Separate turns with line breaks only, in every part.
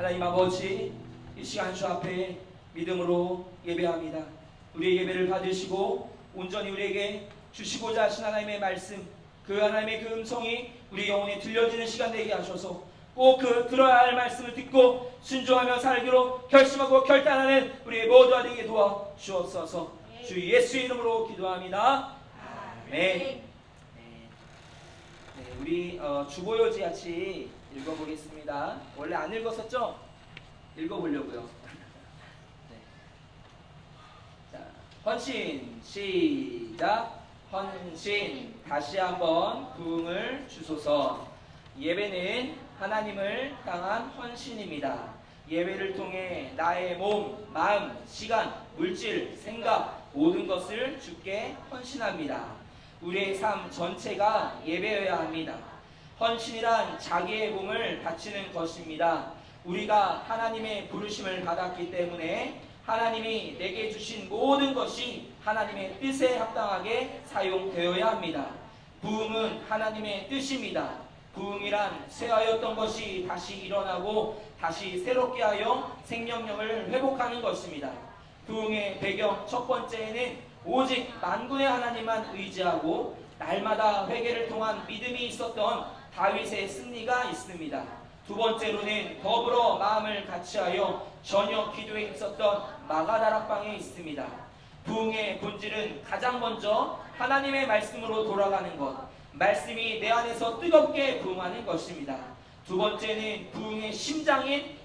하나님 아버지, 이 시간 주 앞에 믿음으로 예배합니다. 우리의 예배를 받으시고 온전히 우리에게 주시고자 하신 하나님의 말씀, 그 하나님의 그 음성이 우리 영혼에 들려지는 시간 되게 하셔서 꼭 그 들어야 할 말씀을 듣고 순종하며 살기로 결심하고 결단하는 우리의 모두가 되게 도와 주옵소서. 주 예수의 이름으로 기도합니다. 아멘. 우리 주보요지 같이 읽어보겠습니다. 원래 안 읽었었죠? 읽어보려고요. 네. 자, 헌신 시작. 헌신. 다시 한번 부흥을 주소서. 예배는 하나님을 향한 헌신입니다. 예배를 통해 나의 몸, 마음, 시간, 물질, 생각 모든 것을 주께 헌신합니다. 우리의 삶 전체가 예배여야 합니다. 헌신이란 자기의 몸을 바치는 것입니다. 우리가 하나님의 부르심을 받았기 때문에 하나님이 내게 주신 모든 것이 하나님의 뜻에 합당하게 사용되어야 합니다. 부흥은 하나님의 뜻입니다. 부흥이란 쇠하였던 것이 다시 일어나고 다시 새롭게 하여 생명력을 회복하는 것입니다. 부흥의 배경 첫 번째는 오직 만군의 하나님만 의지하고 날마다 회개를 통한 믿음이 있었던 다윗의 승리가 있습니다. 두 번째로는 더불어 마음을 같이하여 저녁 기도에 있었던 마가다락방에 있습니다. 부흥의 본질은 가장 먼저 하나님의 말씀으로 돌아가는 것, 말씀이 내 안에서 뜨겁게 부흥하는 것입니다. 두 번째는 부흥의 심장인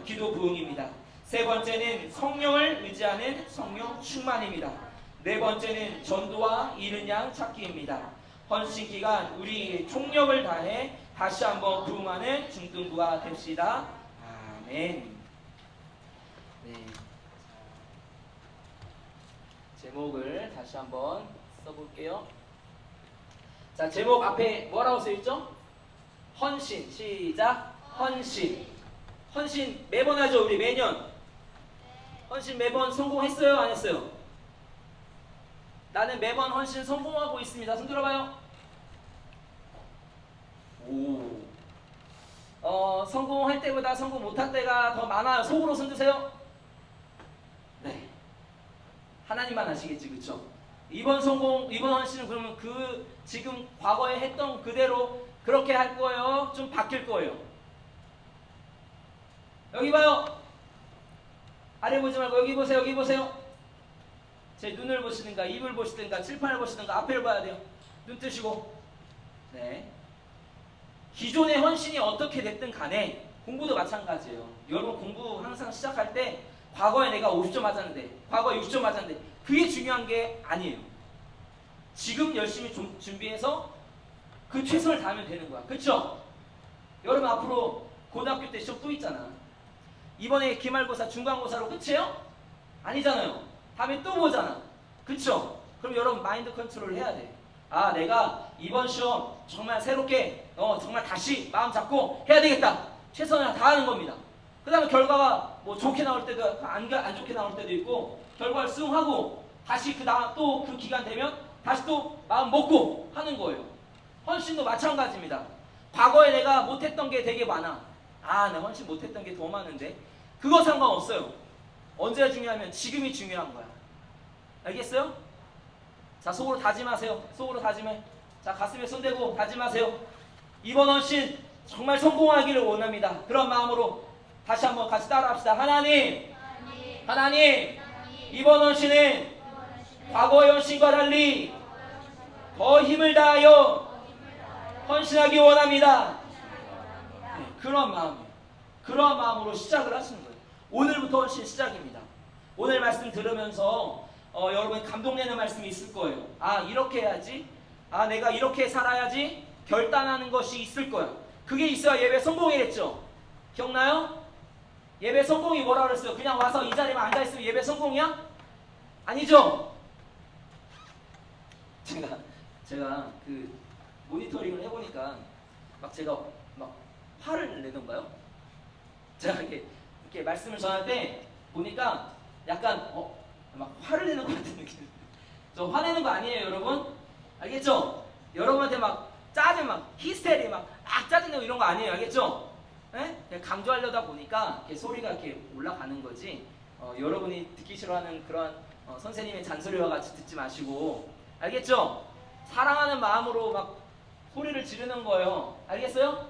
기도 부흥입니다. 세 번째는 성령을 의지하는 성령 충만입니다. 네 번째는 전도와 잃은 양 찾기입니다. 헌신 기간 우리 총력을 다해 다시 한번 부흥하는 중등부가 됩시다. 아멘. 네. 제목을 다시 한번 써볼게요. 자, 제목 앞에 뭐라고 써있죠? 헌신. 시작. 헌신. 헌신 매번 하죠, 우리 매년. 헌신 매번 성공했어요, 안 했어요? 나는 매번 헌신 성공하고 있습니다. 손 들어봐요. 오. 성공할 때보다 성공 못할 때가 더 많아요. 속으로 손 드세요. 네. 하나님만 아시겠지, 그쵸? 이번 헌신은 그러면 지금 과거에 했던 그대로 그렇게 할 거예요? 좀 바뀔 거예요? 여기 봐요. 아래 보지 말고 여기 보세요. 여기 보세요. 제 눈을 보시든가 입을 보시든가 칠판을 보시든가 앞을 봐야 돼요. 눈 뜨시고. 네. 기존의 헌신이 어떻게 됐든 간에 공부도 마찬가지예요. 여러분 공부 항상 시작할 때 과거에 내가 50점 맞았는데 과거에 60점 맞았는데 그게 중요한 게 아니에요. 지금 열심히 준비해서 그 최선을 다하면 되는 거야. 그쵸? 여러분 앞으로 고등학교 때 시험 또 있잖아. 이번에 기말고사 중간고사로 끝이에요? 아니잖아요. 다음에 또 보잖아. 그쵸? 그럼 여러분 마인드 컨트롤 해야 돼. 아, 내가 이번 시험 정말 새롭게 정말 다시 마음 잡고 해야 되겠다. 최선을 다하는 겁니다. 그 다음에 결과가 뭐 좋게 나올 때도 안 좋게 나올 때도 있고 결과를 수긍하고 다시 또 그 기간 되면 다시 또 마음 먹고 하는 거예요. 헌신도 마찬가지입니다. 과거에 내가 못했던 게 되게 많아. 아, 내가 헌신 못했던 게 더 많은데 그거 상관없어요. 언제가 중요하면 지금이 중요한 거야. 알겠어요? 자, 속으로 다짐하세요. 속으로 다짐해. 자, 가슴에 손 대고 다짐하세요. 이번 헌신 정말 성공하기를 원합니다. 그런 마음으로 다시 한번 같이 따라합시다. 하나님, 이번 헌신은 과거의 헌신과 달리 더 힘을 다하여 헌신하기 원합니다. 네, 그런 마음으로 시작을 하시는 거예요. 오늘부터 헌신 시작입니다. 오늘 말씀 들으면서 여러분 감동되는 말씀이 있을 거예요. 아, 이렇게 해야지. 아, 내가 이렇게 살아야지. 결단하는 것이 있을 거야. 그게 있어야 예배 성공이랬죠. 기억나요? 예배 성공이 뭐라 그랬어요? 그냥 와서 이 자리에만 앉아있으면 예배 성공이야? 아니죠? 제가 그 모니터링을 해보니까 제가 화를 내던가요? 제가 이렇게 말씀을 전할 때 보니까 약간 화를 내는 것 같은 느낌. 저 화내는 거 아니에요, 여러분? 알겠죠? 여러분한테 짜증 히스테리 짜증내고 이런 거 아니에요, 알겠죠? 예? 그냥 강조하려다 보니까 이렇게 소리가 이렇게 올라가는 거지. 여러분이 듣기 싫어하는 그런 선생님의 잔소리와 같이 듣지 마시고, 알겠죠? 사랑하는 마음으로 막 소리를 지르는 거예요. 알겠어요?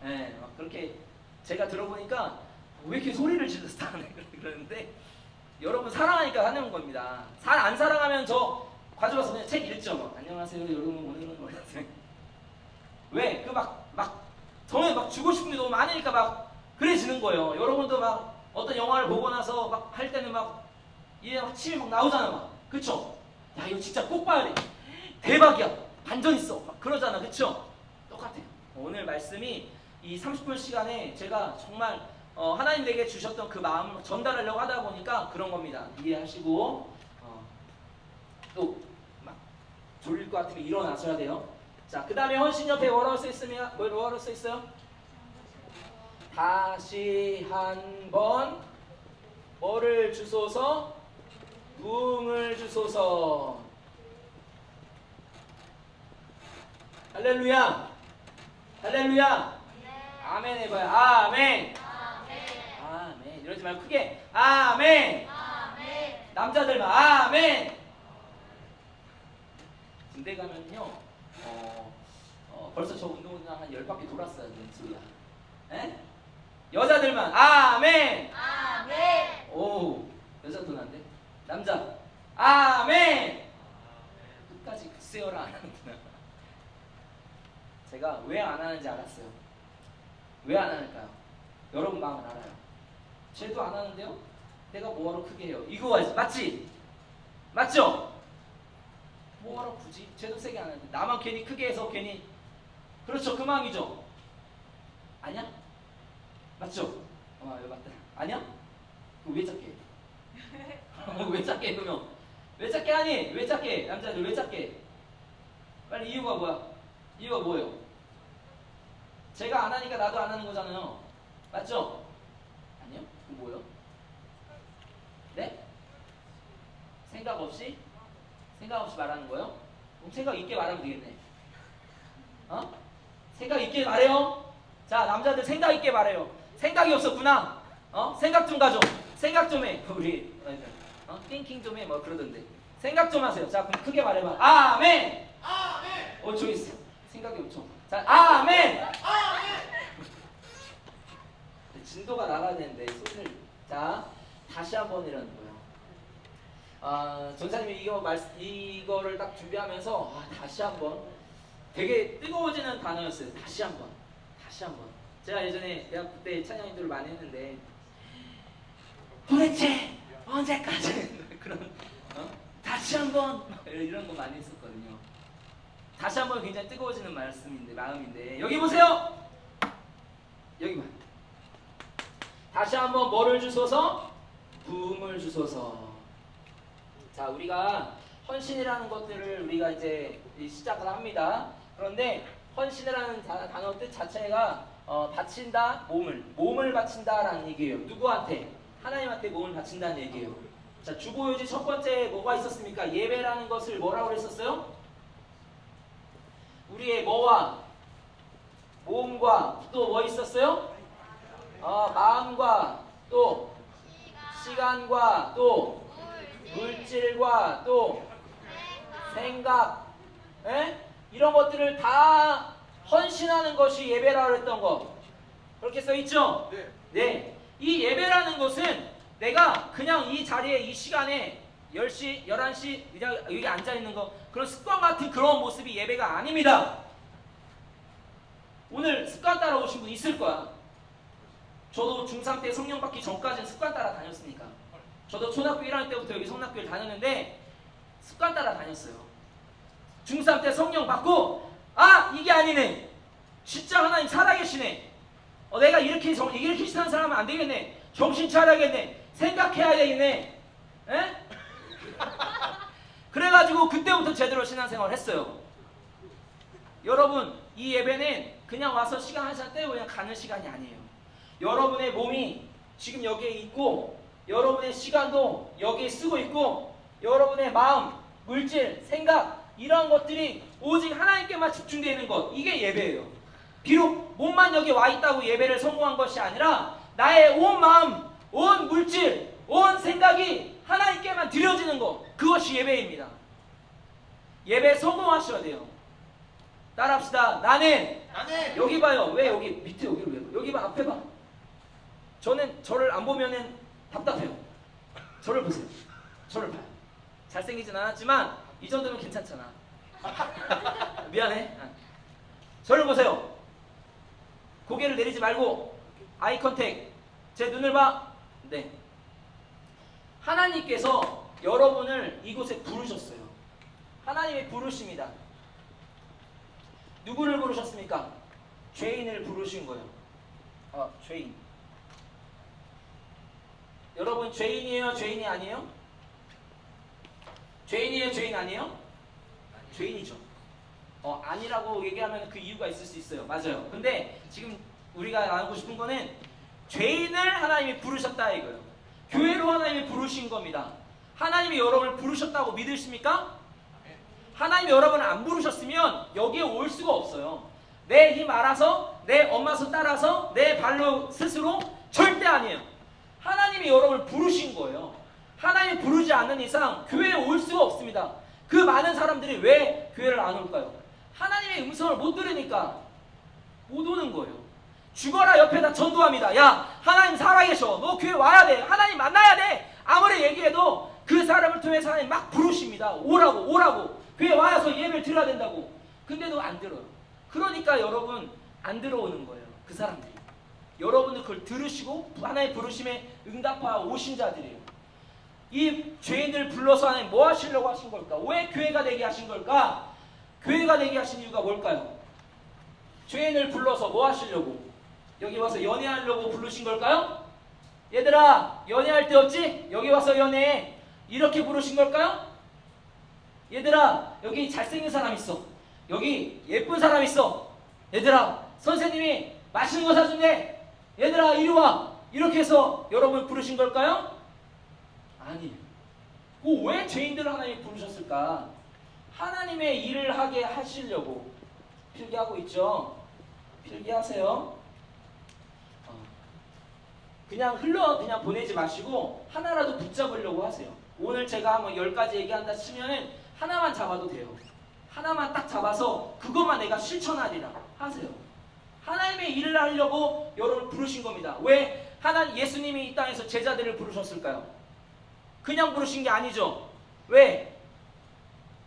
예, 막 그렇게 제가 들어보니까 왜 이렇게 소리를 질러서 하네 그러는데 여러분 사랑하니까 하는 겁니다. 안 사랑하면 저 가져가서 그냥 책 읽죠. 막, 안녕하세요 여러분 오늘은 뭐였어요? 왜? 막 저는 막 주고 싶은 게 너무 많으니까 막 그래지는 거예요. 여러분도 막 어떤 영화를 보고 나서 막 할 때는 막 이게 막 침이 막 나오잖아 막. 그쵸? 야 이거 진짜 꼭 봐야 돼. 대박이야. 반전 있어. 막 그러잖아. 그쵸? 똑같아요. 오늘 말씀이 이 30분 시간에 제가 정말 하나님 내게 주셨던 그 마음을 전달하려고 하다 보니까 그런 겁니다. 이해하시고 또 막 졸릴 것 같으면 일어나셔야 돼요. 자, 그 다음에 헌신 옆에 뭐라고 써있으면 뭐라고 써있어요? 다시 한번 뭐를 주소서? 부흥을 주소서. 할렐루야. 할렐루야. 아멘 해봐요. 아멘. 아멘. 이러지 말고 크게 아멘. 남자들만 아멘. 군대 가면요 벌써 저 운동장 한 10바퀴 돌았어요. 소리야. 에? 여자들만 아멘. 오, 여자도 난데. 남자 아멘. 끝까지 글쎄요라 안 하는구나. 제가 왜 안 하는지 알았어요. 왜 안 하는가요? 여러분 마음을 알아요. 쟤도 안 하는데요? 내가 뭐하러 크게 해요? 이거 맞지? 맞죠? 뭐하러 굳이? 쟤도 세게 안 하는데 나만 괜히 크게 해서 괜히. 그렇죠, 그 마음이죠? 아니야? 맞죠? 이거 맞다. 아니야? 그럼 왜 작게 해? 왜 작게 해 그러면? 왜 작게 하니? 왜 작게 해? 남자들 왜 작게 해? 빨리 이유가 뭐야? 이유가 뭐예요? 제가 안 하니까 나도 안 하는 거잖아요. 맞죠? 아니요? 그럼 뭐예요? 네? 생각 없이? 생각 없이 말하는 거예요? 그럼 생각 있게 말하면 되겠네. 생각 있게 말해요. 자, 남자들 생각 있게 말해요. 생각이 없었구나. 생각 좀 가져. 생각 좀 해. 우리 띵킹 좀 해. 뭐 그러던데. 생각 좀 하세요. 자, 그럼 크게 말해봐. 아멘. 아멘. 저기 있어. 생각이 없죠. 자, 아멘. 진도가 나가야 되는데 소리를. 자, 다시 한번 이라는 거예요. 전사님이 이거를 딱 준비하면서 다시 한번 되게 뜨거워지는 단어였어요. 다시 한번. 제가 예전에 대학교 때 찬양인도를 많이 했는데 도대체 언제까지 그런 다시 한번 이런 거 많이 했었거든요. 다시 한번 굉장히 뜨거워지는 마음인데 여기 보세요. 여기 봐. 다시 한번 뭐를 주소서? 부음을 주소서. 자, 우리가 헌신이라는 것들을 우리가 이제 시작을 합니다. 그런데 헌신이라는 단어 뜻 자체가 바친다, 몸을 바친다라는 얘기예요. 누구한테? 하나님한테 몸을 바친다는 얘기예요. 자, 주보유지 첫 번째 뭐가 있었습니까? 예배라는 것을 뭐라고 그랬었어요? 우리의 뭐와 몸과 또 뭐 있었어요? 마음과 또 시간과 또 물질과 또 생각, 이런 것들을 다 헌신하는 것이 예배라고 했던 거. 그렇게 써있죠? 네. 이 예배라는 것은 내가 그냥 이 자리에 이 시간에 10시, 11시 그냥 여기 앉아있는 거 그런 습관 같은 그런 모습이 예배가 아닙니다. 오늘 습관 따라 오신 분 있을 거야. 저도 중3 때 성령 받기 전까지는 습관 따라 다녔으니까. 저도 초등학교 1학년 때부터 여기 성락교를 다녔는데 습관 따라 다녔어요. 중3 때 성령 받고 이게 아니네. 진짜 하나님 살아계시네. 내가 이렇게 신앙 사람은 안 되겠네. 정신 차려야겠네. 생각해야 되겠네. 그래가지고 그때부터 제대로 신앙생활을 했어요. 여러분, 이 예배는 그냥 와서 시간 한 시간 떼고 그냥 가는 시간이 아니에요. 여러분의 몸이 지금 여기에 있고 여러분의 시간도 여기에 쓰고 있고 여러분의 마음, 물질, 생각 이런 것들이 오직 하나님께만 집중되는 것, 이게 예배예요. 비록 몸만 여기 와 있다고 예배를 성공한 것이 아니라 나의 온 마음, 온 물질, 온 생각이 하나님께만 드려지는 것, 그것이 예배입니다. 예배 성공하셔야 돼요. 따라합시다. 나는 여기 봐요. 왜 여기 밑에 여기를 왜 봐? 여기 봐. 앞에 봐. 저를 안 보면은 답답해요. 저를 보세요. 저를 봐요. 잘생기진 않았지만 이 정도면 괜찮잖아. 미안해. 저를 보세요. 고개를 내리지 말고 아이 컨택. 제 눈을 봐. 네. 하나님께서 여러분을 이곳에 부르셨어요. 하나님이 부르십니다. 누구를 부르셨습니까? 죄인을 부르신 거예요. 죄인. 여러분 죄인이에요? 죄인이 아니에요? 죄인이에요? 죄인 아니에요? 죄인이죠. 아니라고 얘기하면 그 이유가 있을 수 있어요. 맞아요. 근데 지금 우리가 나누고 싶은 거는 죄인을 하나님이 부르셨다 이거예요. 교회로 하나님이 부르신 겁니다. 하나님이 여러분을 부르셨다고 믿으십니까? 하나님이 여러분을 안 부르셨으면 여기에 올 수가 없어요. 내 힘 알아서, 내 엄마 손 따라서, 내 발로 스스로 절대 아니에요. 하나님이 여러분을 부르신 거예요. 하나님이 부르지 않는 이상 교회에 올 수가 없습니다. 그 많은 사람들이 왜 교회를 안 올까요? 하나님의 음성을 못 들으니까 못 오는 거예요. 죽어라 옆에다 전도합니다. 야, 하나님 살아계셔. 너 교회 와야 돼. 하나님 만나야 돼. 아무리 얘기해도 그 사람을 통해서 하나님 막 부르십니다. 오라고. 교회 와서 예배를 드려야 된다고. 근데도 안 들어요. 그러니까 여러분 안 들어오는 거예요. 그 사람들이. 여러분들 그걸 들으시고 하나님의 부르심에 응답하여 오신 자들이에요. 이 죄인들 불러서 하나님 뭐 하시려고 하신 걸까? 왜 교회가 되게 하신 걸까? 교회가 되게 하신 이유가 뭘까요? 죄인을 불러서 뭐 하시려고? 여기 와서 연애하려고 부르신 걸까요? 얘들아 연애할 데 없지? 여기 와서 연애해. 이렇게 부르신 걸까요? 얘들아 여기 잘생긴 사람 있어. 여기 예쁜 사람 있어. 얘들아 선생님이 맛있는 거 사준대. 얘들아 이리 와. 이렇게 해서 여러분 부르신 걸까요? 아니에요. 왜 죄인들을 하나님이 부르셨을까? 하나님의 일을 하게 하시려고. 필기하고 있죠? 필기하세요. 그냥 그냥 보내지 마시고 하나라도 붙잡으려고 하세요. 오늘 제가 한번 10가지 얘기한다 치면은 하나만 잡아도 돼요. 하나만 딱 잡아서 그것만 내가 실천하리라 하세요. 하나님의 일을 하려고 여러분을 부르신 겁니다. 왜 예수님이 이 땅에서 제자들을 부르셨을까요? 그냥 부르신 게 아니죠. 왜?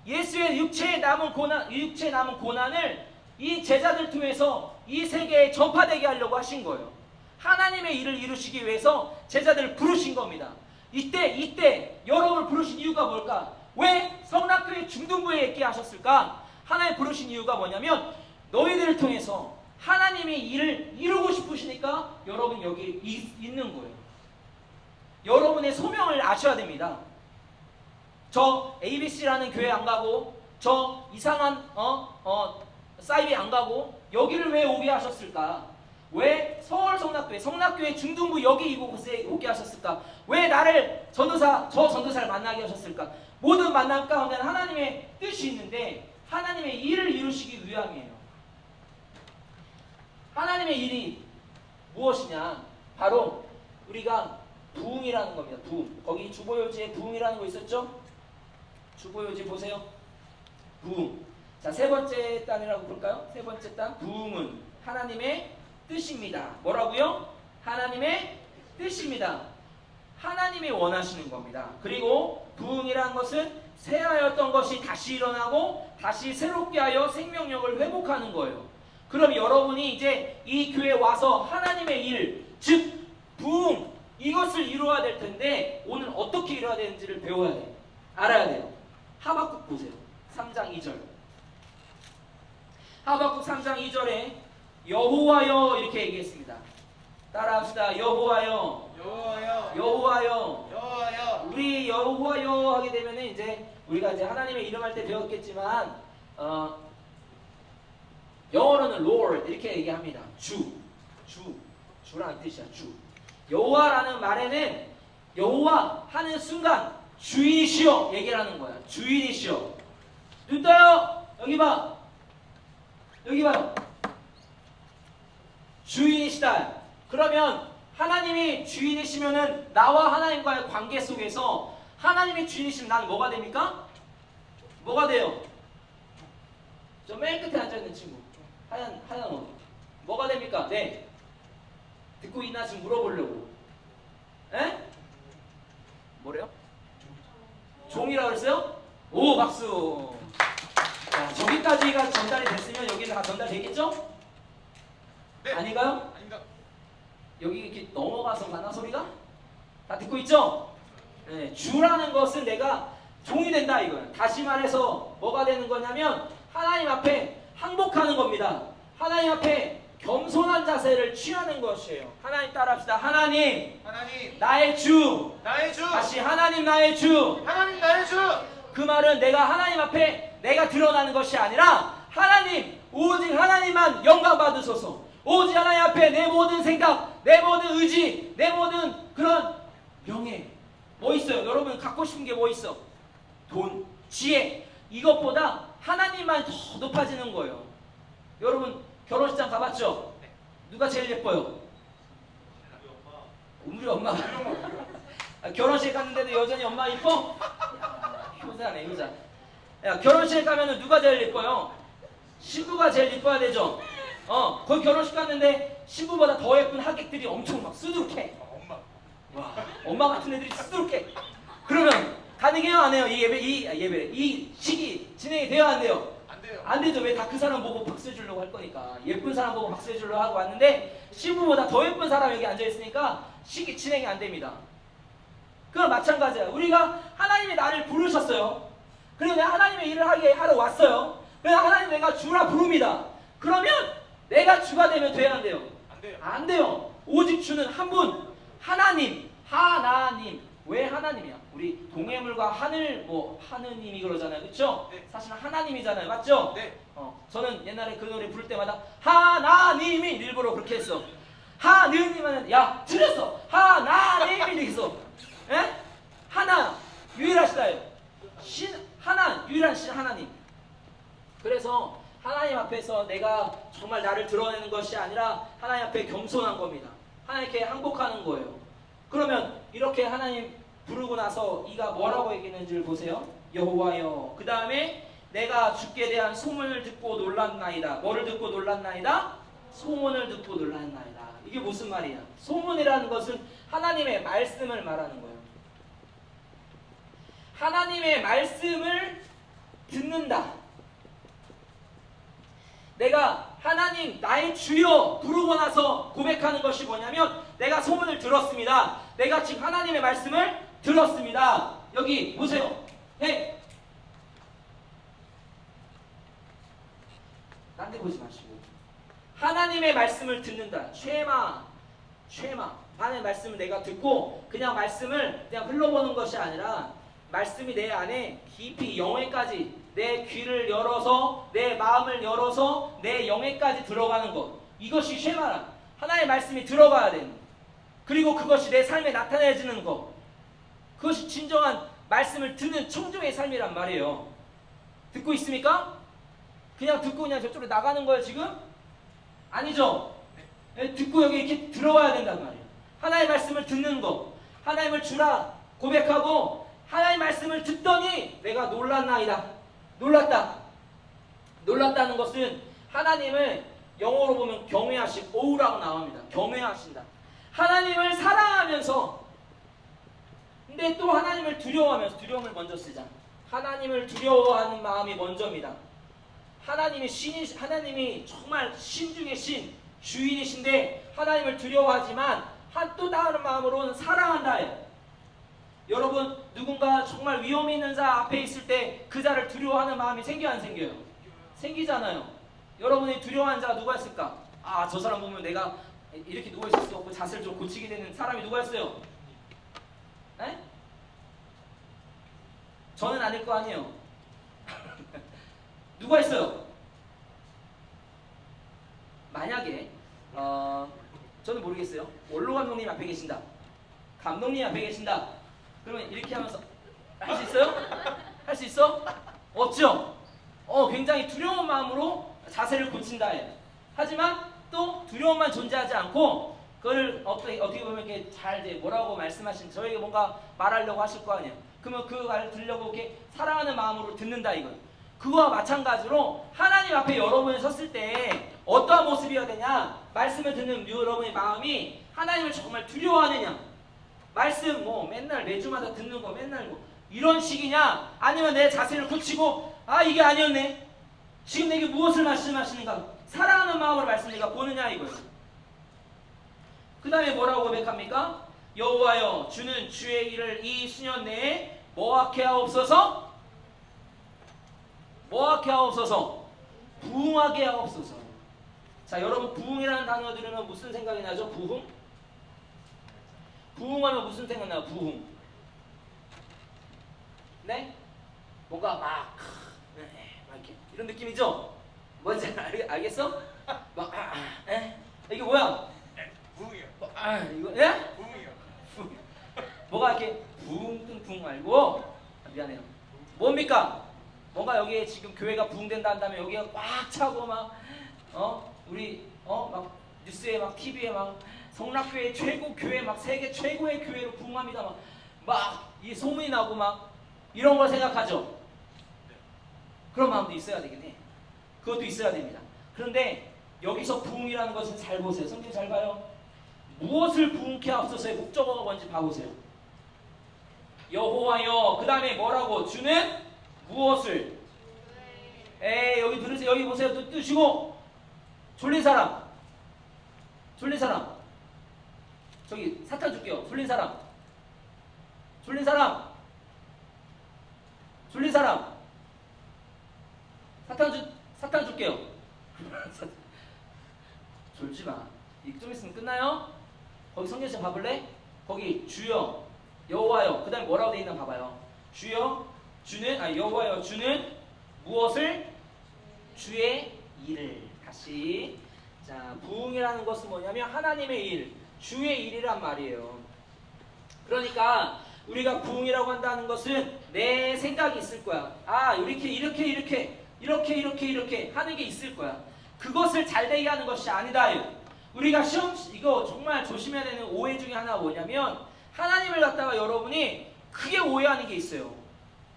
예수의 육체에 남은 고난을 이 제자들 통해서 이 세계에 전파되게 하려고 하신 거예요. 하나님의 일을 이루시기 위해서 제자들을 부르신 겁니다. 이때 여러분을 부르신 이유가 뭘까? 왜 성락교회 중등부에 있게 하셨을까? 하나님 부르신 이유가 뭐냐면 너희들을 통해서 하나님의 일을 이루고 싶으시니까 여러분 여기 있는 거예요. 여러분의 소명을 아셔야 됩니다. 저 ABC라는 교회 안 가고 저 이상한 사이비 안 가고 여기를 왜 오게 하셨을까? 왜 서울 성락교회 중등부 여기 이곳에 오게 하셨을까? 왜 나를 저 전도사를 만나게 하셨을까? 모든 만남 가운데는 하나님의 뜻이 있는데 하나님의 일을 이루시기 위함이에요. 하나님의 일이 무엇이냐? 바로 우리가 부흥이라는 겁니다. 부흥. 거기 주보요지에 부흥이라는 거 있었죠? 주보요지 보세요. 부흥. 자, 세 번째 단이라고 볼까요? 세 번째 단. 부흥은 하나님의 뜻입니다. 뭐라고요? 하나님의 뜻입니다. 하나님이 원하시는 겁니다. 그리고 부흥이라는 것은 쇠하였던 것이 다시 일어나고 다시 새롭게 하여 생명력을 회복하는 거예요. 그럼 여러분이 이제 이 교회에 와서 하나님의 일, 즉 부흥 이것을 이루어야 될 텐데 오늘 어떻게 이루어야 되는지를 배워야 돼요. 알아야 돼요. 하박국 보세요. 3장 2절. 하박국 3장 2절에 여호와여 이렇게 얘기했습니다. 따라합시다. 여호와여. 우리 여호와여 하게 되면은 이제 우리가 이제 하나님의 이름 할 때 배웠겠지만 영어로는 Lord 이렇게 얘기합니다. 주라는 뜻이야. 주. 여호와라는 말에는 여호와 하는 순간 주인이시여 얘기를 하는 거야. 주인이시여. 눈 떠요. 여기 봐. 여기 봐요. 주인이시다. 그러면 하나님이 주인이시면은 나와 하나님과의 관계 속에서 하나님이 주인이시면 나는 뭐가 됩니까? 뭐가 돼요? 저 맨 끝에 앉아있는 친구 하얀 옷 뭐가 됩니까? 네 듣고 있나 지금 물어보려고. 에? 뭐래요? 종이라고 그랬어요? 오 박수. 자, 저기까지가 전달이 됐으면 여기는 다 전달되겠죠?
네.
아닌가요?
아닙니다.
여기 이렇게 넘어가서 가나 소리가? 다 듣고 있죠? 네, 주라는 것은 내가 종이 된다 이거예요. 다시 말해서 뭐가 되는 거냐면 하나님 앞에 항복하는 겁니다. 하나님 앞에 겸손한 자세를 취하는 것이에요. 하나님 따라합시다. 하나님 나의 주.
나의 주.
다시 하나님 나의 주.
하나님 나의 주.
그 말은 내가 하나님 앞에 내가 드러나는 것이 아니라 하나님 오직 하나님만 영광 받으소서. 오직 하나님 앞에 내 모든 생각, 내 모든 의지, 내 모든 그런 명예 뭐 있어요? 여러분 갖고 싶은 게 뭐 있어? 돈, 지혜 이것보다 하나님만 더 높아지는 거예요. 여러분 결혼식장 가봤죠? 누가 제일 예뻐요? 우리 엄마. 결혼식 갔는데도 여전히 엄마 예뻐? 효자네 효자. 야, 결혼식 가면은 누가 제일 예뻐요? 신부가 제일 예뻐야 되죠. 거기 결혼식 갔는데 신부보다 더 예쁜 하객들이 엄청 막 수두룩해.
엄마.
와, 엄마 같은 애들이 수두룩해. 그러면 가능해요 안 해요? 이 시기 진행이 돼요 안 돼요?
안 돼요.
안 되죠. 왜 다 그 사람 보고 박수 해주려고 할 거니까. 예쁜 사람 보고 박수 해주려고 하고 왔는데 신부보다 더 예쁜 사람 여기 앉아있으니까 시기 진행이 안 됩니다. 그건 마찬가지야. 우리가 하나님이 나를 부르셨어요. 그리고 내가 하나님의 일을 하러 왔어요. 그래서 하나님 내가 주라 부릅니다. 그러면 내가 주가 되면 돼야 안 돼요?
안 돼요.
안 돼요. 오직 주는 한 분. 하나님. 왜 하나님이야? 우리 동해물과 하늘 하느님이 그러잖아요. 그렇죠?
네.
사실은 하나님이잖아요. 맞죠?
네.
저는 옛날에 그 노래 부를 때마다 하나님이 일부러 그렇게 했어. 하느님은 야 들렸어. 하나님이 이렇게 했어. 예? 하나 유일하시다요. 하나 유일한 신 하나님. 그래서 하나님 앞에서 내가 정말 나를 드러내는 것이 아니라 하나님 앞에 겸손한 겁니다. 하나님께 항복하는 거예요. 그러면 이렇게 하나님 부르고 나서 이가 뭐라고 얘기했는지를 보세요. 여호와여. 그 다음에 내가 주께 대한 소문을 듣고 놀랐나이다. 뭐를 듣고 놀랐나이다? 소문을 듣고 놀랐나이다. 이게 무슨 말이야? 소문이라는 것은 하나님의 말씀을 말하는 거예요. 하나님의 말씀을 듣는다. 내가 하나님 나의 주여 부르고 나서 고백하는 것이 뭐냐면 내가 소문을 들었습니다. 내가 지금 하나님의 말씀을 들었습니다. 여기 보세요. 해. 딴 데 보지 마시고 하나님의 말씀을 듣는다. 쉐마. 하나님의 말씀을 내가 듣고 그냥 말씀을 그냥 흘러보는 것이 아니라 말씀이 내 안에 깊이 영혼까지 내 귀를 열어서 내 마음을 열어서 내 영혼까지 들어가는 것. 이것이 쉐마라. 하나님의 말씀이 들어가야 되는 것. 그리고 그것이 내 삶에 나타내지는 것. 그것이 진정한 말씀을 듣는 청중의 삶이란 말이에요. 듣고 있습니까? 그냥 듣고 그냥 저쪽으로 나가는 거예요 지금? 아니죠? 듣고 여기 이렇게 들어와야 된단 말이에요. 하나님의 말씀을 듣는 것. 하나님을 주라 고백하고 하나님의 말씀을 듣더니 내가 놀랐나이다. 놀랐다는 것은 하나님을 영어로 보면 경외하신 오우라고 나옵니다. 경외하신다. 하나님을 사랑하면서 근데 또 하나님을 두려워하면서 두려움을 먼저 쓰자. 하나님을 두려워하는 마음이 먼저입니다. 하나님이 정말 신 중의 신, 주인이신데 하나님을 두려워하지만 또 다른 마음으로는 사랑한다예요. 여러분 누군가 정말 위험이 있는 자 앞에 있을 때 그 자를 두려워하는 마음이 생겨요 안 생겨요? 생기잖아요. 여러분이 두려워하는 자가 누가 있을까? 저 사람 보면 내가 이렇게 누워있을 수 없고 자세를 좀 고치게 되는 사람이 누가 있어요? 에? 저는 아닐 거 아니에요. 누가 있어요? 만약에 저는 모르겠어요. 원로 감독님 앞에 계신다. 감독님 앞에 계신다. 그러면 이렇게 하면서 할 수 있어요? 할 수 있어? 없죠? 굉장히 두려운 마음으로 자세를 고친다 해. 하지만 또 두려움만 존재하지 않고 그걸 어떻게 보면 이렇게 잘 이제 뭐라고 말씀하신 저에게 뭔가 말하려고 하실 거 아니에요. 그러면 그 말을 들으려고 이렇게 사랑하는 마음으로 듣는다 이거예요. 그거와 마찬가지로 하나님 앞에 여러분이 섰을 때 어떠한 모습이어야 되냐? 말씀을 듣는 여러분의 마음이 하나님을 정말 두려워하느냐? 말씀 뭐 맨날 매주마다 듣는 거 맨날 뭐 이런 식이냐? 아니면 내 자세를 고치고 아 이게 아니었네. 지금 내게 무엇을 말씀하시는가? 사랑하는 마음으로 말씀 내가 보느냐 이거예요. 그 다음에 뭐라고 고백합니까? 여호와여 주는 주의 일을 이 수년 내에 뭐하게 하옵소서? 뭐하게 하옵소서? 부흥하게 하옵소서. 자 여러분 부흥이라는 단어 들으면 무슨 생각이 나죠? 부흥? 부흥하면 무슨 생각 나요? 부흥. 네? 뭔가 막 이렇게 이런 느낌이죠? 뭔지 알겠어? 막 이게 뭐야?
부흥이요.
이거 예?
부흥이요.
뭐가 이렇게 붕 말고 미안해요. 뭡니까? 뭔가 여기에 지금 교회가 부흥된다 한다면 여기가 꽉 차고 막 우리 막 뉴스에 막 TV에 막 성락교회 최고 교회 막 세계 최고의 교회로 부흥합니다 막 이 소문이 나고 막 이런 걸 생각하죠. 그런 마음도 있어야 되긴 해. 그것도 있어야 됩니다. 그런데 여기서 부흥이라는 것은 잘 보세요. 성경 잘 봐요. 무엇을 부흥케 앞서서의 목적어가 뭔지 봐보세요. 여호와여 그 다음에 뭐라고? 주는 무엇을? 여기 들으세요. 여기 보세요. 또 뜨시고 졸린 사람 저기 사탕 줄게요. 졸린 사람 사탕 줄게요. 졸지 마. 좀 있으면 끝나요. 거기 성경책 봐볼래? 거기 주여 여호와여 그 다음에 뭐라고 돼 있나 봐봐요. 주여 주는 여호와여 주는 무엇을? 주의 일을. 다시 자 부흥이라는 것은 뭐냐면 하나님의 일 주의 일이란 말이에요. 그러니까 우리가 부흥이라고 한다는 것은 내 생각이 있을 거야. 이렇게 하는 게 있을 거야. 그것을 잘되게 하는 것이 아니다. 우리가 이거 정말 조심해야 되는 오해 중에 하나가 뭐냐면 하나님을 갖다가 여러분이 크게 오해하는 게 있어요.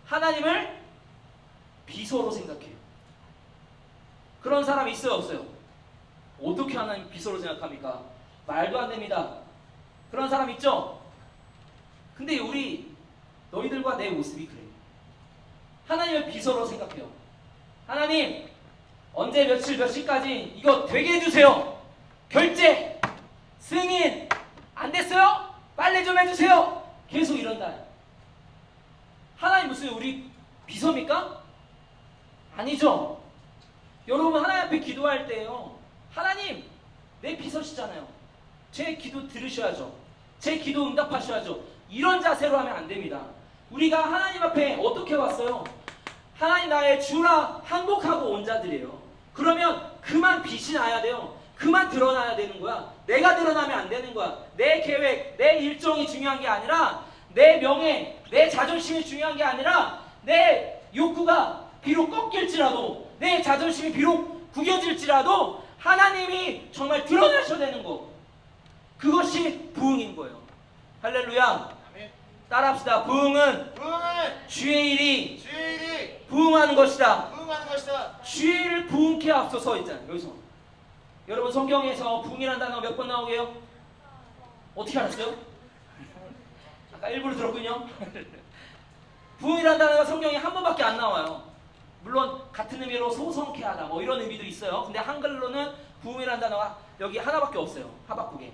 하나님을 비서로 생각해요. 그런 사람 있어요 없어요? 어떻게 하나님 비서로 생각합니까? 말도 안 됩니다. 그런 사람 있죠? 근데 너희들과 내 모습이 그래요. 하나님을 비서로 생각해요. 하나님 언제 몇 시까지 이거 되게 해주세요. 결제 승인 안 됐어요? 빨리 좀 해주세요. 계속 이런다. 하나님 무슨 우리 비서입니까? 아니죠. 여러분 하나님 앞에 기도할 때요 하나님 내 비서시잖아요. 제 기도 들으셔야죠. 제 기도 응답하셔야죠. 이런 자세로 하면 안 됩니다. 우리가 하나님 앞에 어떻게 왔어요? 하나님 나의 주라 항복하고 온 자들이에요. 그러면 그만 빛이 나야 돼요. 그만 드러나야 되는 거야. 내가 드러나면 안 되는 거야. 내 계획, 내 일정이 중요한 게 아니라 내 명예, 내 자존심이 중요한 게 아니라 내 욕구가 비록 꺾일지라도 내 자존심이 비록 구겨질지라도 하나님이 정말 드러나셔야 되는 거. 그것이 부흥인 거예요. 할렐루야.
아멘.
따라합시다. 부흥은 주의 일이 부흥하는 것이다. 주의 일을 부흥케 앞서서 있잖아요. 여기서 여러분 성경에서 부흥이라는 단어가 몇 번 나오게요? 어떻게 알았어요? 아까 일부러 들었군요. 부흥이라는 단어가 성경에 한 번밖에 안 나와요. 물론 같은 의미로 소성케 하다 뭐 이런 의미도 있어요. 근데 한글로는 부흥이라는 단어가 여기 하나밖에 없어요. 하박국에.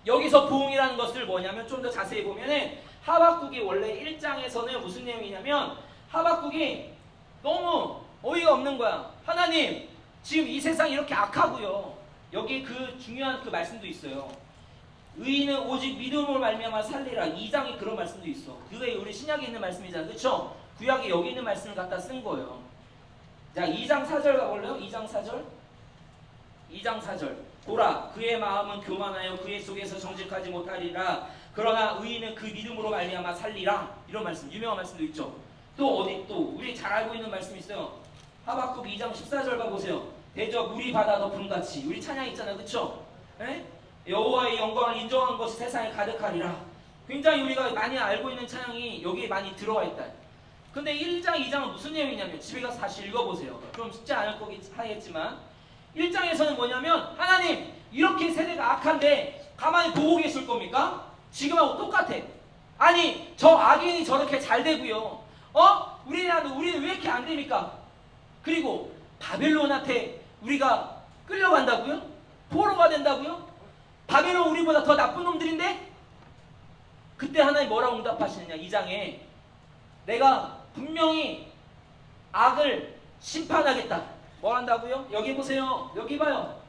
여기서 부흥이라는 것을 뭐냐면 좀 더 자세히 보면은 하박국이 원래 1장에서는 무슨 내용이냐면 하박국이 너무 어이가 없는 거야. 하나님 지금 이 세상이 이렇게 악하고요. 여기 그 중요한 그 말씀도 있어요. 의인은 오직 믿음으로 말미암아 살리라. 2장에 그런 말씀도 있어. 그게 우리 신약에 있는 말씀이잖아. 그렇죠? 구약에 여기 있는 말씀을 갖다 쓴 거예요. 자 2장 4절 가볼래요? 2장 4절. 2장 4절. 보라 그의 마음은 교만하여 그의 속에서 정직하지 못하리라. 그러나 의인은 그 믿음으로 말미암아 살리라. 이런 말씀 유명한 말씀도 있죠. 또 어디 또 우리 잘 알고 있는 말씀이 있어요. 하박국 2장 14절 가보세요. 대저 물이 바다 덮은 같이 우리 찬양 있잖아요. 그쵸? 에? 여호와의 영광을 인정한 것이 세상에 가득하리라. 굉장히 우리가 많이 알고 있는 찬양이 여기에 많이 들어와 있다. 근데 1장, 2장은 무슨 내용이냐면 집에 가서 다시 읽어보세요. 좀 쉽지 않을 거긴 하겠지만 1장에서는 뭐냐면 하나님 이렇게 세대가 악한데 가만히 보고 계실 겁니까? 지금하고 똑같아. 아니 저 악인이 저렇게 잘 되고요. 우리는 왜 이렇게 안 됩니까? 그리고 바벨론한테 우리가 끌려간다고요? 포로가 된다고요? 바벨론 우리보다 더 나쁜 놈들인데? 그때 하나님 뭐라고 응답하시느냐 2장에 내가 분명히 악을 심판하겠다. 뭐 한다고요? 여기 보세요. 여기 봐요.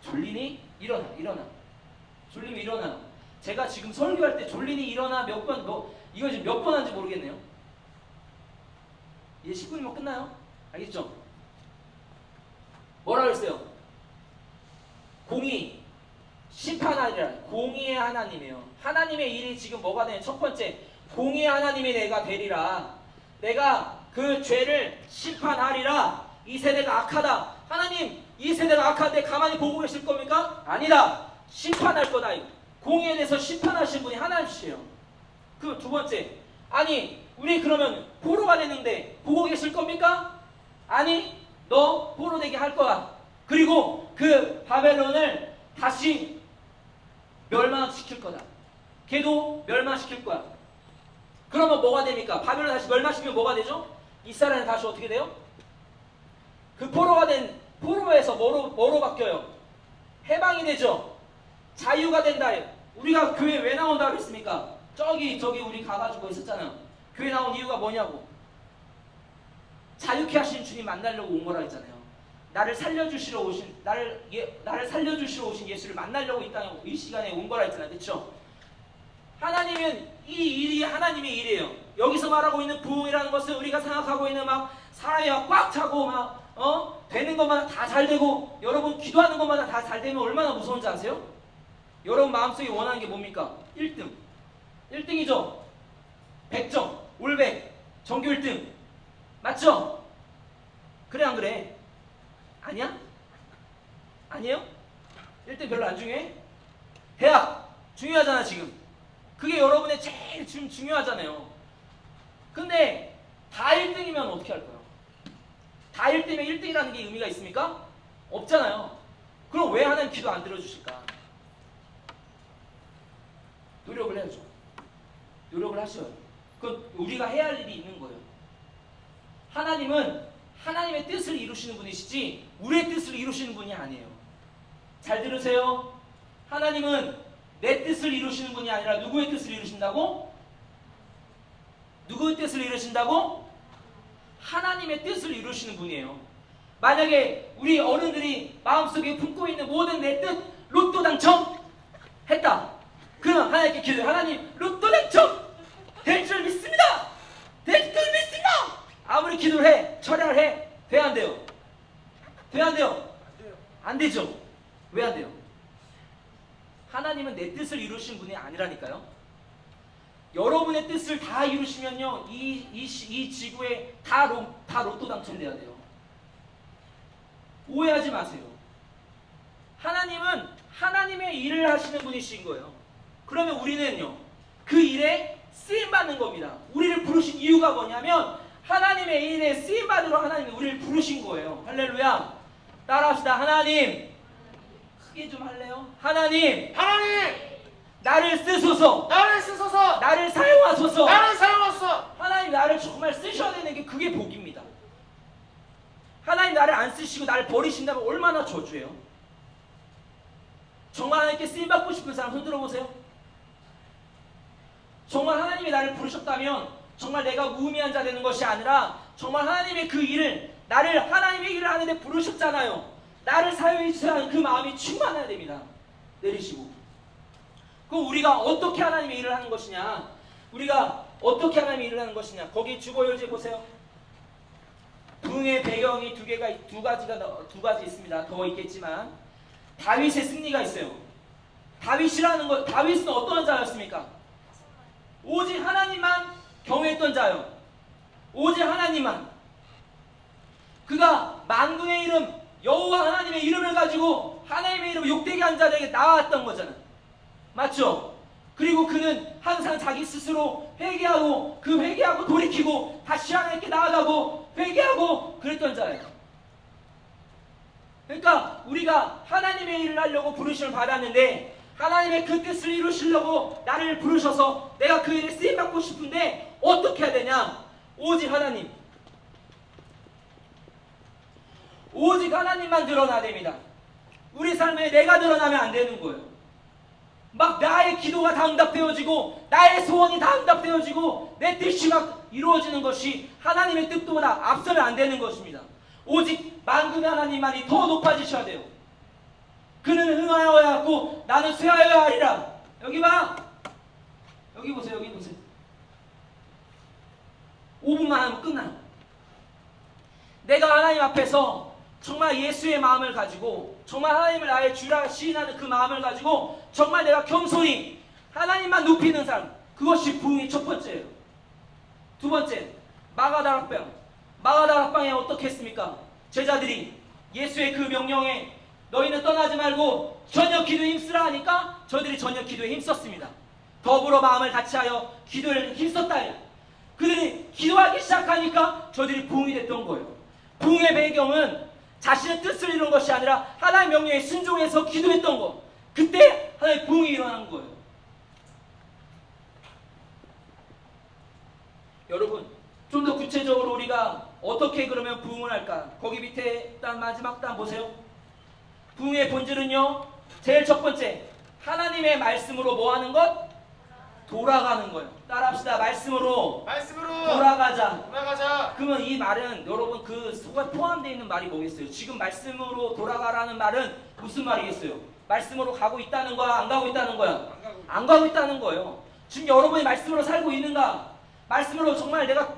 졸리니? 일어나. 졸리면 일어나. 제가 지금 설교할 때 졸리니 일어나 몇 번, 이거 지금 몇 번 한지 모르겠네요. 이제 10분이면 끝나요? 알겠죠? 뭐라 그랬어요? 공의, 심판하리라. 공의의 하나님이에요. 하나님의 일이 지금 뭐가 되냐? 첫 번째, 공의의 하나님이 내가 되리라. 내가 그 죄를 심판하리라. 이 세대가 악하다. 하나님, 이 세대가 악한데 가만히 보고 계실 겁니까? 아니다. 심판할 거다. 공의에 대해서 심판하신 분이 하나님이시에요. 그 두 번째, 아니 우리 그러면 포로가 되는데 보고 계실 겁니까? 아니 너 포로 되게 할 거야. 그리고 그 바벨론을 다시 멸망시킬 거다. 걔도 멸망시킬 거야. 그러면 뭐가 됩니까? 바벨론 다시 멸망시키면 뭐가 되죠? 이스라엘은 다시 어떻게 돼요? 그 포로가 된 포로에서 뭐로 바뀌어요? 해방이 되죠. 자유가 된다. 우리가 교회 왜 나온다 그랬습니까? 저기 우리 가가지고 있었잖아요. 교회 나온 이유가 뭐냐고. 자유케 하신 주님 만나려고 온 거라 했잖아요. 나를 살려주시러 오신 예수를 만나려고 이 시간에 온 거라 했잖아요. 그렇죠? 하나님은 이 일이 하나님의 일이에요. 여기서 말하고 있는 부흥이라는 것은 우리가 생각하고 있는 막 사람이 막 꽉 차고 막 되는 것마다 다 잘 되고 여러분 기도하는 것마다 다 잘 되면 얼마나 무서운지 아세요? 여러분 마음속에 원하는 게 뭡니까? 1등 1등이죠. 100점 올백 전교 1등 맞죠? 그래 안 그래? 아니야? 아니에요? 1등 별로 안 중요해? 대학 중요하잖아 지금. 그게 여러분의 제일 지금 중요하잖아요. 근데 다 1등이면 어떻게 할까요? 다 1등이면 1등이라는 게 의미가 있습니까? 없잖아요. 그럼 왜 하나님 기도 안 들어주실까? 노력을 해야죠. 노력을 하셔요. 그건 우리가 해야 할 일이 있는 거예요. 하나님은 하나님의 뜻을 이루시는 분이시지 우리의 뜻을 이루시는 분이 아니에요. 잘 들으세요. 하나님은 내 뜻을 이루시는 분이 아니라 누구의 뜻을 이루신다고? 누구의 뜻을 이루신다고? 하나님의 뜻을 이루시는 분이에요. 만약에 우리 어른들이 마음속에 품고 있는 모든 내 뜻 로또 당첨했다. 그럼 하나님께 기도해. 하나님 로또 당첨 될 줄 믿습니다. 될 줄 믿습니다. 아무리 기도를 해, 철야를 해, 돼야 안 돼요? 돼야 안 돼요? 안 되죠. 왜 안 돼요? 하나님은 내 뜻을 이루신 분이 아니라니까요. 여러분의 뜻을 다 이루시면요, 이 지구에 다 로또 당첨돼야 돼요. 오해하지 마세요. 하나님은 하나님의 일을 하시는 분이신 거예요. 그러면 우리는요, 그 일에 쓰임받는 겁니다. 우리를 부르신 이유가 뭐냐면 하나님의 일에 쓰임받으러 하나님이 우리를 부르신 거예요. 할렐루야. 따라합시다. 하나님. 크게 좀 할래요? 하나님. 나를 쓰소서. 나를 사용하소서. 하나님 나를 정말 쓰셔야 되는 게 그게 복입니다. 하나님 나를 안 쓰시고 나를 버리신다면 얼마나 저주예요. 정말 하나님께 쓰임받고 싶은 사람 손 들어보세요. 정말 하나님이 나를 부르셨다면 정말 내가 무의미한 자 되는 것이 아니라 정말 하나님의 그 일을 나를 하나님의 일을 하는데 부르셨잖아요. 나를 사용해 주셔야 하는 그 마음이 충만해야 됩니다. 내리시고. 그럼 우리가 어떻게 하나님의 일을 하는 것이냐? 우리가 어떻게 하나님의 일을 하는 것이냐? 거기 주보열제 보세요. 부흥의 배경이 두 가지 있습니다. 더 있겠지만 다윗의 승리가 있어요. 다윗은 어떤 자였습니까? 오직 하나님만 경외했던 자요. 오직 하나님만. 그가 만군의 이름 여호와 하나님의 이름을 가지고 하나님의 이름을 욕되게 한 자들에게 나왔던 거잖아요. 맞죠? 그리고 그는 항상 자기 스스로 회개하고 그 회개하고 돌이키고 다시 하나님께 나아가고 회개하고 그랬던 자예요. 그러니까 우리가 하나님의 일을 하려고 부르심을 받았는데 하나님의 그 뜻을 이루시려고 나를 부르셔서 내가 그 일에 쓰임받고 싶은데 어떻게 해야 되냐? 오직 하나님, 오직 하나님만 드러나야 됩니다. 우리 삶에 내가 드러나면 안 되는 거예요. 막 나의 기도가 다 응답되어지고 나의 소원이 다 응답되어지고 내 뜻이 막 이루어지는 것이 하나님의 뜻보다 앞서면 안 되는 것입니다. 오직 만군의 하나님만이 더 높아지셔야 돼요. 그는 흥하여야 하고 나는 쇠하여야 하리라. 여기 봐. 여기 보세요. 여기 보세요. 5분만 하면 끝나요. 내가 하나님 앞에서 정말 예수의 마음을 가지고 정말 하나님을 나의 주라 시인하는 그 마음을 가지고 정말 내가 겸손히 하나님만 높이는 삶, 그것이 부흥의 첫 번째예요. 두 번째, 마가다락방. 마가다락방에 어떻게 했습니까? 제자들이 예수의 그 명령에 너희는 떠나지 말고 저녁 기도에 힘쓰라 하니까 저들이 저녁 기도에 힘썼습니다. 더불어 마음을 같이하여 기도를 힘썼다. 그들이 기도하기 시작하니까 저들이 부흥이 됐던 거예요. 부흥의 배경은 자신의 뜻을 이룬 것이 아니라 하나님의 명령에 순종해서 기도했던 것. 그때 하나님의 부흥이 일어난 거예요. 여러분, 좀 더 구체적으로 우리가 어떻게 그러면 부흥을 할까? 거기 밑에 단 마지막 단 보세요. 부흥의 본질은요, 제일 첫 번째, 하나님의 말씀으로 뭐 하는 것? 돌아가는 거예요. 따라합시다. 말씀으로 돌아가자. 그러면 이 말은 여러분 그 속에 포함되어 있는 말이 뭐겠어요? 지금 말씀으로 돌아가라는 말은 무슨 말이겠어요? 말씀으로 가고 있다는 거야? 안 가고 있다는 거야? 안 가고 있다는 거예요. 지금 여러분이 말씀으로 살고 있는가? 말씀으로 정말 내가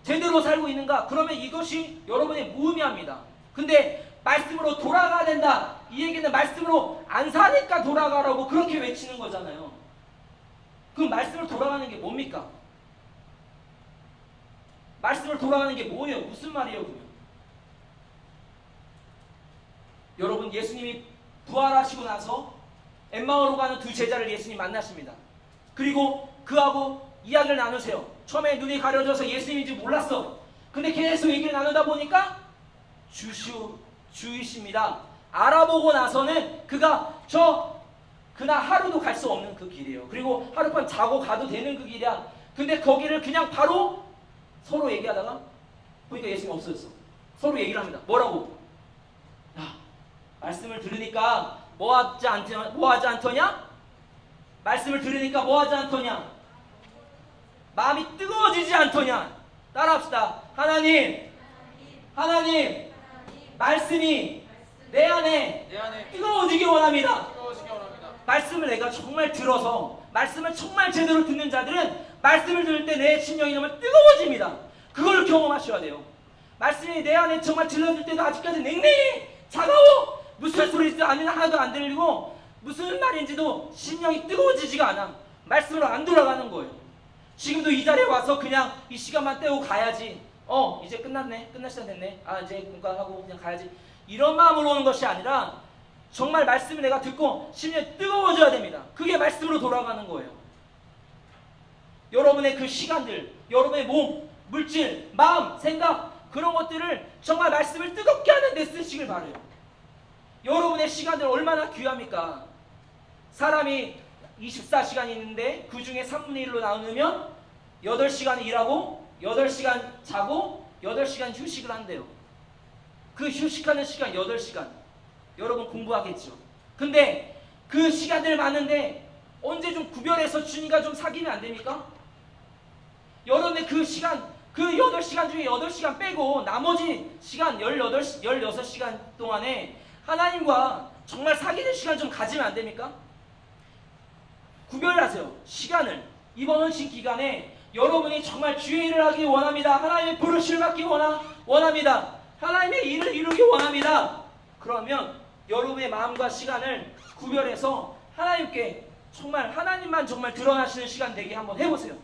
제대로 살고 있는가? 그러면 이것이 여러분의 무의미합니다. 근데 말씀으로 돌아가야 된다. 이 얘기는 말씀으로 안 사니까 돌아가라고 그렇게 외치는 거잖아요. 그럼 말씀을 돌아가는 게 뭡니까? 말씀을 돌아가는 게 뭐예요? 무슨 말이에요, 그러면? 여러분, 예수님이 부활하시고 나서 엠마오로 가는 두 제자를 예수님 만나십니다. 그리고 그하고 이야기를 나누세요. 처음에 눈이 가려져서 예수님인지 몰랐어. 근데 계속 얘기를 나누다 보니까 주이십니다. 알아보고 나서는 그가 그날 하루도 갈 수 없는 그 길이에요. 그리고 하룻밤 자고 가도 되는 그 길이야. 근데 거기를 그냥 바로 서로 얘기하다가 보니까 예수님 없어졌어. 서로 얘기를 합니다. 뭐라고? 야, 말씀을 들으니까 뭐하지 않더냐? 말씀을 들으니까 뭐하지 않더냐? 마음이 뜨거워지지 않더냐? 따라합시다. 하나님, 말씀이 내 안에 뜨거워지기 원합니다. 말씀을 내가 정말 들어서 말씀을 정말 제대로 듣는 자들은 말씀을 들을 때 내 심령이 정말 뜨거워집니다. 그걸 경험하셔야 돼요. 말씀이 내 안에 정말 들려줄 때도 아직까지 냉랭해, 차가워, 무슨 소리인지 하나도 안 들리고 무슨 말인지도 심령이 뜨거워지지가 않아. 말씀으로 안 돌아가는 거예요. 지금도 이 자리에 와서 그냥 이 시간만 때우고 가야지. 이제 끝났네, 끝날 시간 됐네, 이제 공부하고 그냥 가야지, 이런 마음으로 오는 것이 아니라 정말 말씀을 내가 듣고 심령이 뜨거워져야 됩니다. 그게 말씀으로 돌아가는 거예요. 여러분의 그 시간들, 여러분의 몸, 물질, 마음, 생각, 그런 것들을 정말 말씀을 뜨겁게 하는 데 쓰시길 바라요. 여러분의 시간들 얼마나 귀합니까? 사람이 24시간이 있는데 그 중에 3분의 1로 나누면 8시간 일하고 8시간 자고 8시간 휴식을 한대요. 그 휴식하는 시간 8시간. 여러분 공부하겠죠. 근데 그 시간들 많은데 언제 좀 구별해서 주님과 좀 사귀면 안 됩니까? 여러분의 그 시간, 그 8시간 중에 8시간 빼고 나머지 시간 16시간 동안에 하나님과 정말 사귀는 시간 좀 가지면 안 됩니까? 구별하세요. 시간을. 이번 헌신 기간에 여러분이 정말 주의 일을 하기 원합니다. 하나님의 부르심을 받기 원합니다. 하나님의 일을 이루기 원합니다. 그러면 여러분의 마음과 시간을 구별해서 하나님께 정말 하나님만 정말 드러나시는 시간 되게 한번 해보세요.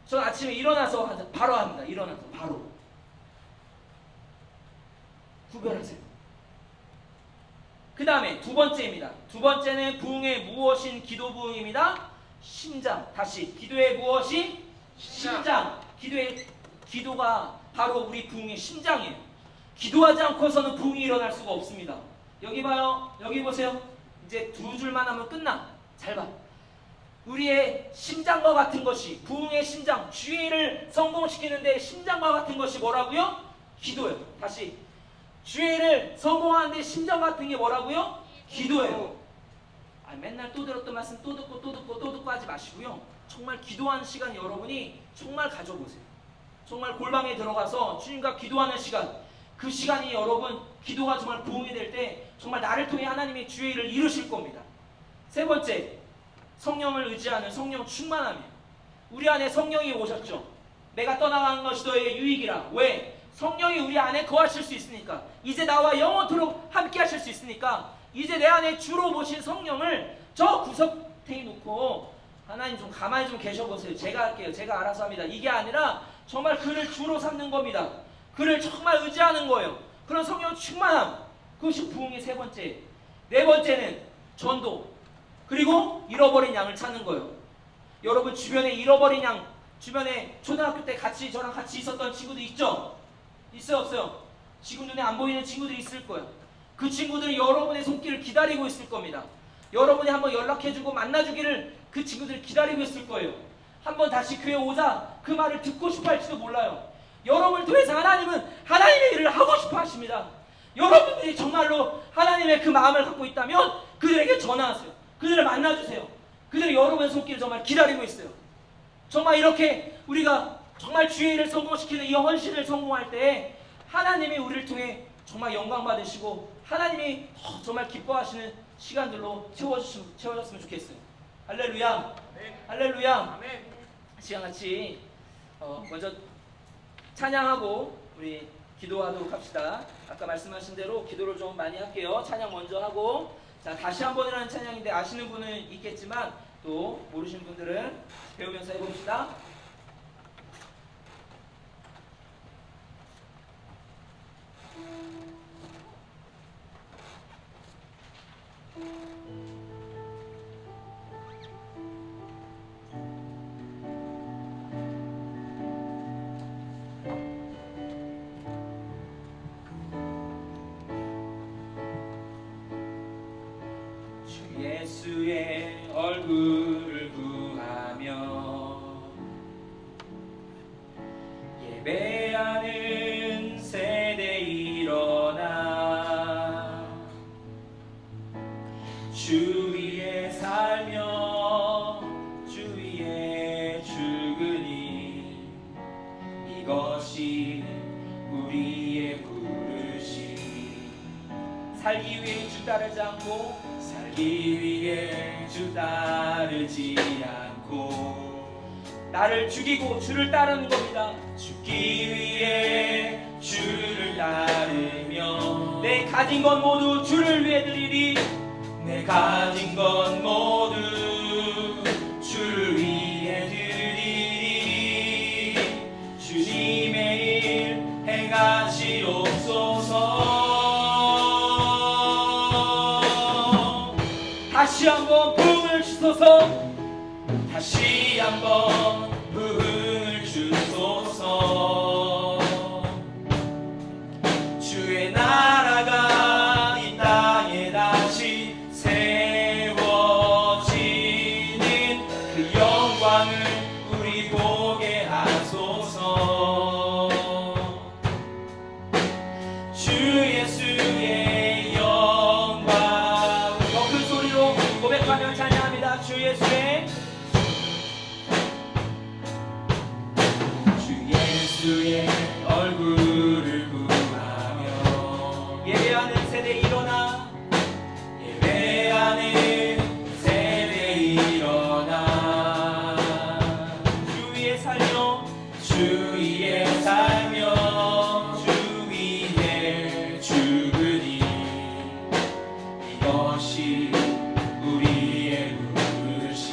저는 아침에 일어나서 바로 합니다. 일어나서 바로. 구별하세요. 그 다음에 두 번째입니다. 두 번째는 부흥의 무엇인 기도 부흥입니다. 심장. 다시 기도의 무엇이? 심장. 기도가 바로 우리 부흥의 심장이에요. 기도하지 않고서는 부흥이 일어날 수가 없습니다. 여기 봐요. 여기 보세요. 이제 두 줄만 하면 끝나. 잘 봐. 우리의 심장과 같은 것이, 부흥의 심장, 주의를 성공시키는데 심장과 같은 것이 뭐라고요? 기도예요. 다시, 주의를 성공하는데 심장 같은 게 뭐라고요? 기도예요. 맨날 또 들었던 말씀 또 듣고 하지 마시고요. 정말 기도하는 시간 여러분이 정말 가져보세요. 정말 골방에 들어가서 주님과 기도하는 시간, 그 시간이 여러분 기도가 정말 부흥이 될 때 정말 나를 통해 하나님의 주의 일을 이루실 겁니다. 세 번째, 성령을 의지하는 성령 충만함이에요. 우리 안에 성령이 오셨죠. 내가 떠나가는 것이 너에게 유익이라. 왜? 성령이 우리 안에 거하실 수 있으니까. 이제 나와 영원토록 함께 하실 수 있으니까 이제 내 안에 주로 모신 성령을 저 구석탱이 놓고 하나님 좀 가만히 좀 계셔보세요. 제가 할게요. 제가 알아서 합니다. 이게 아니라 정말 그를 주로 삼는 겁니다. 그를 정말 의지하는 거예요. 그런 성령 충만함. 그것이 부흥의 세 번째. 네 번째는 전도. 그리고 잃어버린 양을 찾는 거예요. 여러분 주변에 잃어버린 양, 주변에 초등학교 때 저랑 같이 있었던 친구들 있죠? 있어요 없어요? 지금 눈에 안 보이는 친구들이 있을 거예요. 그 친구들은 여러분의 손길을 기다리고 있을 겁니다. 여러분이 한번 연락해주고 만나주기를 그 친구들이 기다리고 있을 거예요. 한번 다시 교회 오자 그 말을 듣고 싶어 할지도 몰라요. 여러분을 통해서 하나님은 하나님의 일을 하고 싶어 하십니다. 여러분들이 정말로 하나님의 그 마음을 갖고 있다면 그들에게 전화하세요. 그들을 만나주세요. 그들이 여러분의 손길을 정말 기다리고 있어요. 정말 이렇게 우리가 정말 주의 일을 성공시키는 이 헌신을 성공할 때 하나님이 우리를 통해 정말 영광 받으시고 하나님이 정말 기뻐하시는 시간들로 채워졌으면 좋겠어요. 할렐루야.
아멘.
할렐루야.
아멘.
시간 같이 먼저 찬양하고 우리 기도하도록 합시다. 아까 말씀하신 대로 기도를 좀 많이 할게요. 찬양 먼저 하고, 자 다시 한 번이라는 찬양인데 아시는 분은 있겠지만 또 모르시는 분들은 배우면서 해봅시다. 예수의 얼굴을 구하며 예배하는 세대 일어나 주 위에 살며 주 위에 죽으니 이것이 우리의 부르심. 살기 위해 주 따르지 않고 살기 위해 주 따르지 않고 나를 죽이고 주를 따르는 겁니다. 죽기 위해 주를 따르며 내 가진 것 모두 주를 위해 드리리. 내 가진 것 모두 주를 위해 드리리. 주님의 일 행하시옵소서. 다시 한번 부흥을 주소서. 다시 한번 부흥을 주소서. 주의 나라가 이 땅에 다시 세워지는 그 영광을 우리 보게 하소서. 주 예수의 영광 더 큰 소리로 고백하며 찬양합니다. 주 예수의 얼굴을 구하며 예배하는 세대 일어나 예배하는 세대 일어나 주 위에 살며 주 위에 살며 주 위에 죽으니 이것이 우리의 부르심.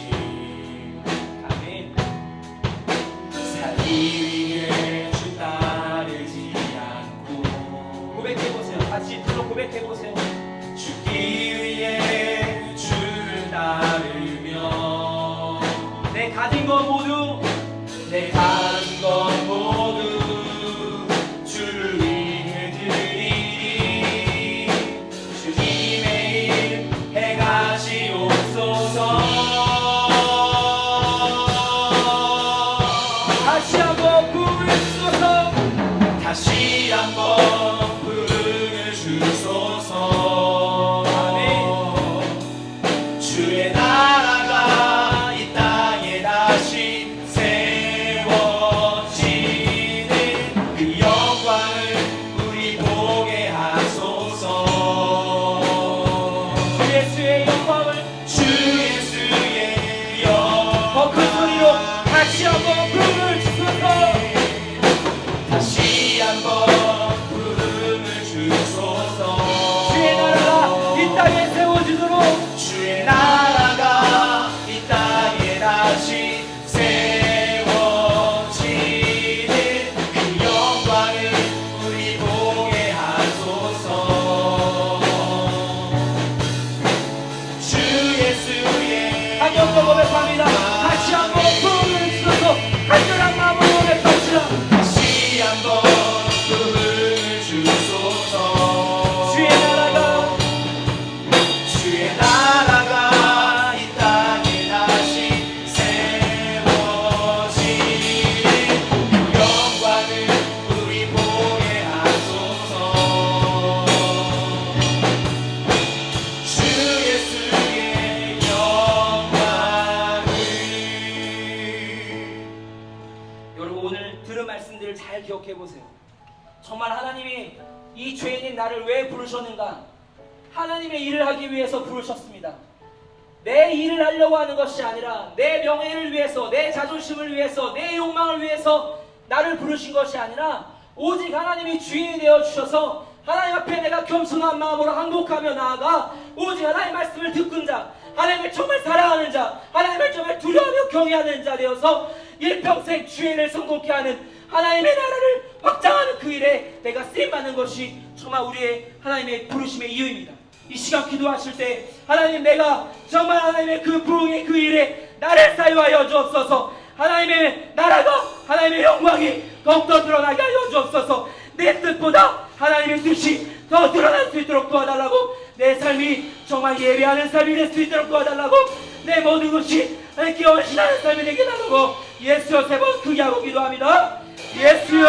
하시옵소서.
다시 한번 부르 주소서.
다시 한번 부름을 주소서.
아멘.
주의 나라가 이 땅에 다시 세워지는 그 영광을 우리 보게 하소서.
주 예수의 영광을
주 예수의
더 큰 소리로
영광
다시 한번 부르 주소서.
다시 한번 부름을 주소서.
주의 나라가 이 땅에 세워지도록
주의 나라가 이 땅에 다시 세워지는 그 영광을 우리 보게 하소서. 주 예수의
한 번 더 고백합니다. 다시 한번 부르 주소서. 간절한 마음으로 고백합시다.
다시 한번 부름을 주소서.
주의 나라가
주의 나라가 이 땅에 다시 세워지는 그 영광을 우리 보게 하소서. 주 예수의 영광을.
여러분 오늘 들은 말씀들을 잘 기억해 보세요. 정말 하나님이 이 죄인인 나를 왜 부르셨는가? 하나님의 일을 하기 위해서 부르셨습니다. 내 일을 하려고 하는 것이 아니라 내 명예를 위해서, 내 자존심을 위해서, 내 욕망을 위해서 나를 부르신 것이 아니라 오직 하나님이 주인이 되어 주셔서 하나님 앞에 내가 겸손한 마음으로 항복하며 나아가 오직 하나님의 말씀을 듣는 자, 하나님을 정말 사랑하는 자, 하나님을 정말 두려워하며 경외하는 자 되어서 일평생 주인을 성공케 하는 하나님의 나라를 확장하는 그 일에 내가 쓰임받는 것이 정말 우리의 하나님의 부르심의 이유입니다. 이 시간 기도하실 때 하나님, 내가 정말 하나님의 그 부흥의 그 일에 나를 사용하여 주옵소서. 하나님의 나라가, 하나님의 영광이 더욱더 드러나게 하여 주옵소서. 내 뜻보다 하나님의 뜻이 더 드러날 수 있도록 도와달라고, 내 삶이 정말 예배하는 삶이 될 수 있도록 도와달라고, 내 모든 것이 하나님께 헌신하는 삶이 되게 달라고 예수여 세 번 크게 하고 기도합니다. 예수여